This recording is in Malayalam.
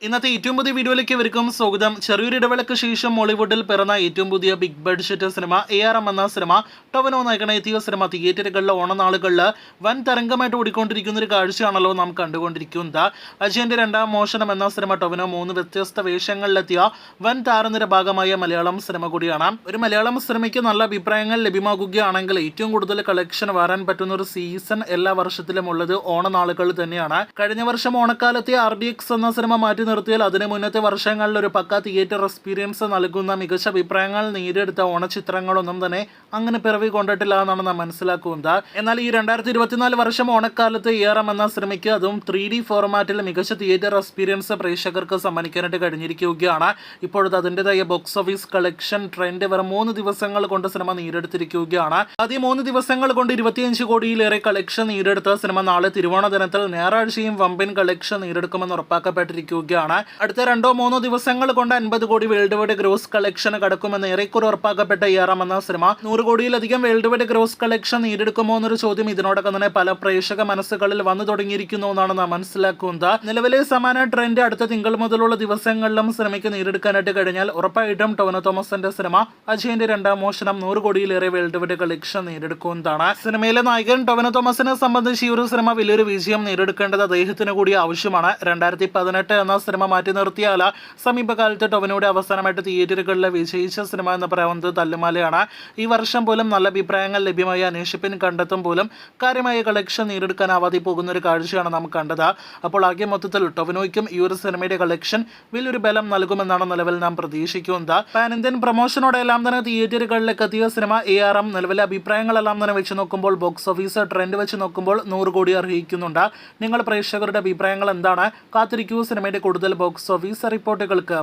ഇന്നത്തെ ഏറ്റവും പുതിയ വീഡിയോയിലേക്ക് ഇവർക്കും സ്വാഗതം. ചെറിയൊരു ഇടവേളയ്ക്ക് ശേഷം മോളിവുഡിൽ പിറന്ന ഏറ്റവും പുതിയ ബിഗ് ബഡ്ജറ്റ് സിനിമ ARM എന്ന സിനിമ ടൊവിനോ നായകൻ എത്തിയ സിനിമ തിയേറ്ററുകളിലെ ഓണനാളുകളിൽ വൻ തരംഗമായിട്ട് ഓടിക്കൊണ്ടിരിക്കുന്ന ഒരു കാഴ്ചയാണല്ലോ നാം കണ്ടുകൊണ്ടിരിക്കുന്നത്. അജയന്റെ രണ്ടാം മോഷണം എന്ന സിനിമ ടൊവിനോ 3 വ്യത്യസ്ത വേഷങ്ങളിലെത്തിയ വൻ താരനിര ഭാഗമായ മലയാളം സിനിമ കൂടിയാണ്. ഒരു മലയാളം സിനിമയ്ക്ക് നല്ല അഭിപ്രായങ്ങൾ ലഭ്യമാകുകയാണെങ്കിൽ ഏറ്റവും കൂടുതൽ കളക്ഷൻ വരാൻ പറ്റുന്ന ഒരു സീസൺ എല്ലാ വർഷത്തിലും ഉള്ളത് ഓണനാളുകൾ തന്നെയാണ്. കഴിഞ്ഞ വർഷം ഓണക്കാലത്തെ RDX എന്ന സിനിമ മാറ്റി നിർത്തിയാൽ അതിന് മുന്നത്തെ വർഷങ്ങളിൽ ഒരു പക്ക തിയേറ്റർ എക്സ്പീരിയൻസ് നൽകുന്ന മികച്ച അഭിപ്രായങ്ങൾ നേടിയെടുത്ത ഓണചിത്രങ്ങളൊന്നും തന്നെ അങ്ങനെ പിറവി കൊണ്ടിട്ടില്ല എന്നാണ് നാം മനസ്സിലാക്കുന്നത്. എന്നാൽ ഈ 2024 വർഷം ഓണക്കാലത്ത് ARM എന്ന സിനിമയ്ക്ക് അതും 3D ഫോർമാറ്റിൽ മികച്ച തിയേറ്റർ എക്സ്പീരിയൻസ് പ്രേക്ഷകർക്ക് സമ്മാനിക്കാനായിട്ട് കഴിഞ്ഞിരിക്കുകയാണ്. ഇപ്പോഴത്തെ അതിൻ്റെതായ ബോക്സ് ഓഫീസ് കളക്ഷൻ ട്രെൻഡ് വെറും 3 ദിവസങ്ങൾ കൊണ്ട് സിനിമ നേടിയെടുത്തിരിക്കുകയാണ്. ആദ്യം 3 ദിവസങ്ങൾ കൊണ്ട് 25 കോടിയിലേറെ കളക്ഷൻ നേടിയെടുത്ത സിനിമ നാളെ തിരുവോണ ദിനത്തിൽ ഞായറാഴ്ചയും വമ്പൻ കളക്ഷൻ നേടിയെടുക്കുമെന്ന് ഉറപ്പാക്കപ്പെട്ടിരിക്കുകയാണ്. അടുത്ത 2-3 ദിവസങ്ങൾ കൊണ്ട് 50 കോടി വേൾഡ് വൈഡ് ഗ്രോസ് കളക്ഷൻ കടക്കുമെന്ന് ഏറെക്കുറെ ഉറപ്പാക്കപ്പെട്ട ARM എന്ന സിനിമ 100 കോടിയിലധികം വേൾഡ് വൈഡ് ഗ്രോസ് കളക്ഷൻ നേടിയെടുക്കുമോ എന്നൊരു ചോദ്യം ഇതിനോടൊപ്പം തന്നെ പല പ്രേക്ഷക മനസ്സുകളിൽ വന്നു തുടങ്ങിയിരിക്കുന്നു എന്നാണ് നാം മനസ്സിലാക്കുന്നത്. നിലവിലെ സമാന ട്രെൻഡ് അടുത്ത തിങ്കൾ മുതലുള്ള ദിവസങ്ങളിലും സിനിമയ്ക്ക് നേടിയെടുക്കാനായിട്ട് കഴിഞ്ഞാൽ ഉറപ്പായിട്ടും ടൊവിനോ തോമസിന്റെ സിനിമ അജയന്റെ രണ്ടാം മോഷണം 100 കോടിയിലേറെ വേൾഡ് വൈഡ് കളക്ഷൻ നേടിയെടുക്കുന്നതാണ്. സിനിമയിലെ നായകൻ ടൊവിനോ തോമസിനെ സംബന്ധിച്ച് ഈ ഒരു സിനിമ വലിയൊരു വിജയം നേടിയെടുക്കേണ്ടത് അദ്ദേഹത്തിന് കൂടി ആവശ്യമാണ്. 2018 എന്ന സിനിമ മാറ്റി നിർത്തിയാൽ സമീപകാലത്ത് ടൊവിനോയുടെ അവസാനമായിട്ട് തിയേറ്ററുകളിൽ വിജയിച്ച സിനിമ എന്ന് പറയുന്നത് തല്ലുമാലയാണ്. ഈ വർഷം പോലും നല്ല അഭിപ്രായങ്ങൾ ലഭ്യമായി അന്വേഷിപ്പിൻ കണ്ടെത്തും പോലും കാര്യമായ കളക്ഷൻ നേടിയെടുക്കാനാവാതെ പോകുന്ന ഒരു കാഴ്ചയാണ് നാം കണ്ടത്. അപ്പോൾ ആകെ മൊത്തത്തിൽ ടൊവിനോയ്ക്കും ഈ ഒരു സിനിമയുടെ കളക്ഷൻ വലിയൊരു ബലം നൽകുമെന്നാണ് നിലവിൽ നാം പ്രതീക്ഷിക്കുന്നത്. പാൻ ഇന്ത്യൻ പ്രൊമോഷനോടെല്ലാം തന്നെ തിയേറ്ററുകളിലേക്ക് എത്തിയ സിനിമ ARM നിലവിലെ അഭിപ്രായങ്ങളെല്ലാം തന്നെ വെച്ച് നോക്കുമ്പോൾ ബോക്സ് ഓഫീസ് ട്രെൻഡ് വെച്ച് നോക്കുമ്പോൾ 100 കോടി അർഹിക്കുന്നുണ്ട്. നിങ്ങൾ പ്രേക്ഷകരുടെ അഭിപ്രായങ്ങൾ എന്താണ്? കാത്തിരിക്കൂ സിനിമയുടെ കൂടുതൽ ബോക്സ് ഓഫീസ് റിപ്പോർട്ടുകൾക്ക്.